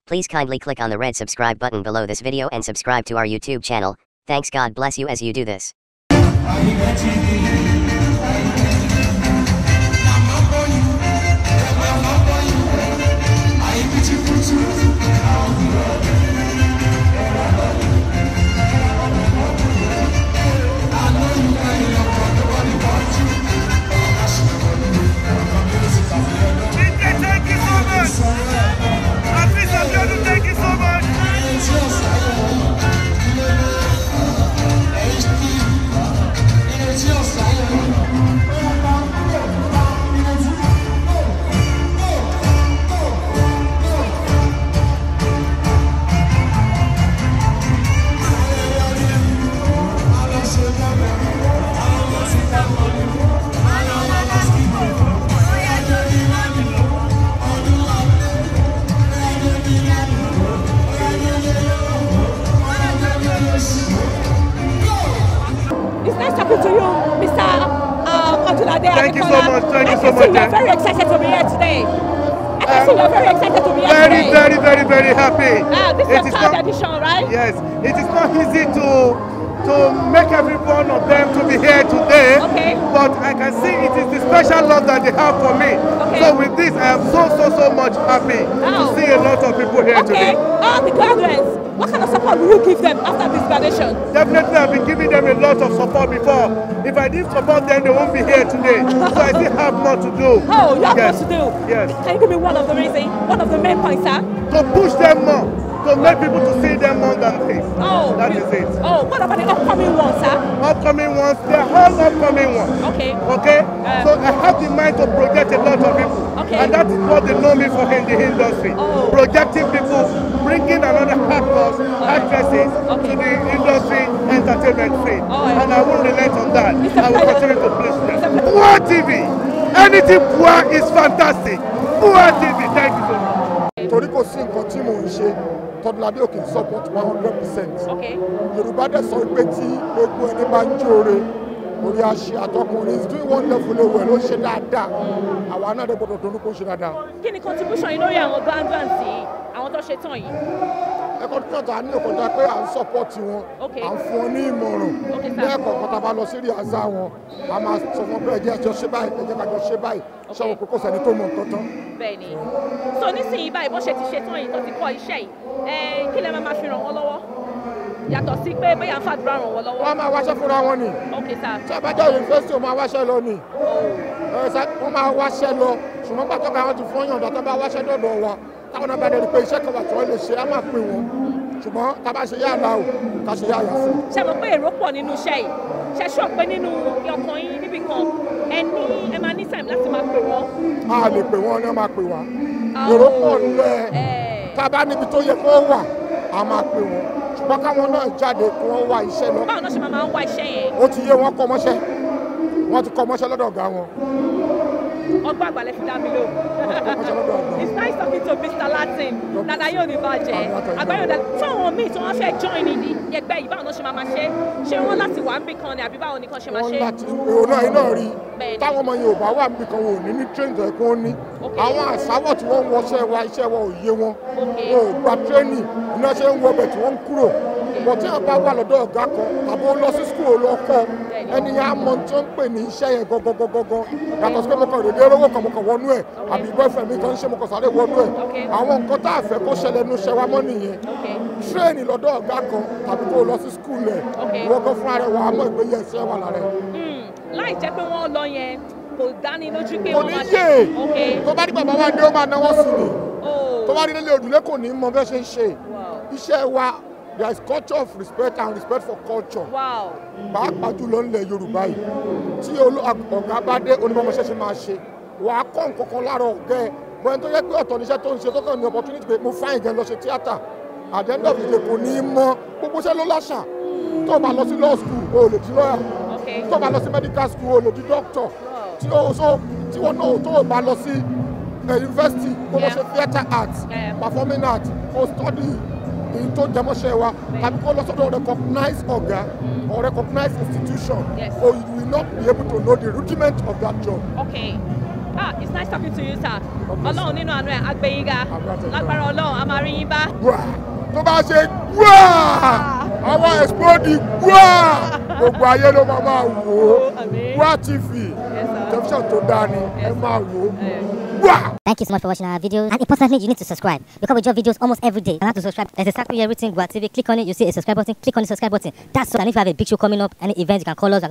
Please kindly click on the red subscribe button below this video and subscribe to our YouTube channel. Thanks, God bless you as you do this. Thank you so much. Thank you so much. We are very excited to be here today. I can see we are very excited to be here today. Very happy. This is a third edition, right? Yes. It is not easy to make every one of them to be here today. Okay. But I can see it is the special love that they have for me. Okay. So with this, I am so much happy to see a lot of people here today. The graduates, what kind of support will you give them after this graduation? Definitely, I've been giving them a lot of support before. If I didn't support them, they won't be here today. So I still have more to do. Oh, you have more to do? Yes. Can you give me one of the main points, sir? To push them more. To make people to see them more than this. Oh, that is it. Oh, what about the upcoming ones, sir? Upcoming ones, they're all upcoming ones. Okay. Okay? So I have the mind to project a lot of people. Okay. And that is what they know me for in the industry. Oh. Projecting people, bringing another actors, actresses to the industry entertainment field. And I won't relent on that. I will continue to push them. Bua TV! Anything Bua is fantastic. Bua TV, thank you so much. Torí kò sí nǹkan tí mò ń ṣe Tọ́dúnládé ò kì í support 100%. Yorùbá dẹ̀ sọ pé tí gbogbo ẹni bá ń jóore orí àṣẹ àtọkùnrin is doing wonderfully well ó ṣe dáadáa àwa náà dẹ̀ gbọ́dọ̀ dúró kó ṣe dáadáa. Kí ni contribution yìí lórí àwọn graduates àwọn tó ṣe tán yìí? Ẹ̀kọ́ tó tà ní òkúta pé à ń support wọn à ń fún ọ ní ìmọ̀ràn lẹ́ẹ̀kọ̀ọ̀kan tá a bá lọ sí ìrìàzá wọn a máa sọ fún pé ẹjẹ́ àjọ ṣe báyìí ẹjẹ́ kájọ ṣe báyìí ṣọ́wọ́ kókó sẹ́ni tó mọ̀ nǹkan tán. Bẹ́ẹ̀ni so nísìnyí báyìí bó ṣe ti ṣe tán yìí tó ti kọ́ iṣẹ́ yìí kí lẹ máa fi ràn wọ́n lọ́wọ́ yàtọ̀ sí pé bóyá ń fàdúrà ràn wọ́n lọ́wọ́. Wọ́n máa wáṣẹ́ fúnra wọn ni. Tí a bá jẹ́ yunifásitì ó máa wáṣẹ́ lọ ni. Wọ́n máa wáṣẹ́ lọ ṣùgbọ́n pàtó ká wọ́n ti fún yàn dàtọ́ bá wáṣẹ́ dọ̀dọ̀ wa táwọn náà bá dẹ̀ rí pé iṣẹ́ kan wà tí wọ́n lè ṣe á máa pè wọ́n ṣùgbọ́n tá a bá ṣe yáàlá o ká ṣe yáàyà sí. Ṣé mo pé èrò pọ̀ nínú iṣẹ́ yìí ṣe sọ pé nínú ọkàn yín níbì kan ẹ máa ní time láti máa pè wọ́n. A lè pè wọ́n ní wọ́n máa pè wá èrò pọ̀ nílẹ̀ tá a bá níbi tó yẹ kó wà a máa pè wọ́n ṣùgbọ́n káwọn náà jáde kí wọ́n wá iṣẹ́ lọ. Báwo náà ṣe máa ń wá iṣẹ́ yẹn? Ó ti yé wọn kọ́ mọ́ṣẹ́ wọ́n ti kọ́ mọ́ṣẹ́ lọ́dọ̀ ọ̀gá wọn. Ọgbà àgbàlẹ̀ fi dá mi lò. It's nice talking to Mr. Latin. Dada yóò ní bàjẹ́. Àgbáyọ̀ dada fún àwọn míì tí wọ́n fẹ́ join ní ẹgbẹ́ yìí báwo náà ṣe máa ṣe? Ṣé wọ́n láti wà níbì kan ni àbí báwo nìkan ṣe máa ṣe? Wọ́n láti èrò náà iná rí táwọn ọmọ Yorùbá wà níbì kan wò ní train tó ẹ̀kọ́ ní. Àwọn àṣàwọ̀ tí wọ́n ń wọṣẹ́ wa iṣẹ́ wọn ò yé wọn. Wọn ò gba training iná ṣe ń wọbẹ̀ tí wọ́n ń kúrò. Bọ̀ tí wọ́n bá wà lọ́dọ̀ ọ̀gá kan tàbí ó lọ sí school lọ kọ́ ẹni yẹn á mọ tí wọ́n ń pè ní iṣẹ́ yẹn gọ́gọ́gọ́gọ́ yàtọ̀ sí pé mo kàn lè dé rówó kan mo kàn wọnú ẹ̀ àbí boyfriend mi kan ń ṣe mo kàn sáré wọnú ẹ̀ àwọn nǹkan tá a fẹ́ kó ṣẹlẹ̀ nu ṣẹ́ wa mọ́ nìyẹn tírẹ́ẹ̀nì lọ́dọ̀ ọ̀gá kan tàbí kó lọ sí school ẹ̀ ìwọ kan fúnra rẹ̀ wà á mọ̀ ìgbéyẹ̀ iṣẹ́ wà lára ẹ̀. Láì jẹ́ pé wọ́n lọ yẹn kò dání lójú pé wọ́n máa ṣe. Tó bá dìgbà bá wá dé ó máa náwó sí ni tó bá rí nílé òdùlé kò ní mọ bẹ́ẹ̀ ṣe ń ṣe iṣẹ́ wa. There is culture of respect and respect for culture. Pàápàá jùlọ nílẹ̀ Yorùbá yìí tí ọ̀gá bá dé onímọ̀ọ́mọṣẹ́ ṣe máa ṣe wà á kọ́ nǹkan kan lára ọ̀gá ẹ̀ bọ́n tó yẹ pé ọ̀tọ̀ níṣẹ́ tó ń ṣe tó kàn ní opportunity pé mo fáìn gan lọ ṣe tíátà at the end of the day kò ní í mọ gbogbo iṣẹ́ ló láṣà tó bá lọ sí law school o lè di lawyer tó bá lọ sí medical school o lè di doctor tí wọ́n náà tó bá lọ sí university kó lọ ṣe theatre art performing art kó study in tó jẹmọ́ṣẹ́ wa tàbí kó lọ sọ́dọ̀ recognize ọ̀gá or recognize institution or you will not be able to know the rudiment of that job. It's nice talking to you, sir. Ọlọ́run nínú àánú ẹ̀ agbẹ̀yìnga. Lágbára Ọlọ́run a máa rí yín bá. Tó bá ṣe gbà àwọn explode gbà gbogbo ayé ló máa wò ó. Gwa TV tẹlifíṣàn tó dáa ni ẹ máa wò ó. Thank you so much for watching our videos. And importantly, you need to subscribe because we drop videos almost every day. You have to subscribe. There's exactly everything. Gwa TV. Click on it. You see a subscribe button. Click on the subscribe button. That's so. And if you have a big show coming up, any event, you can call us.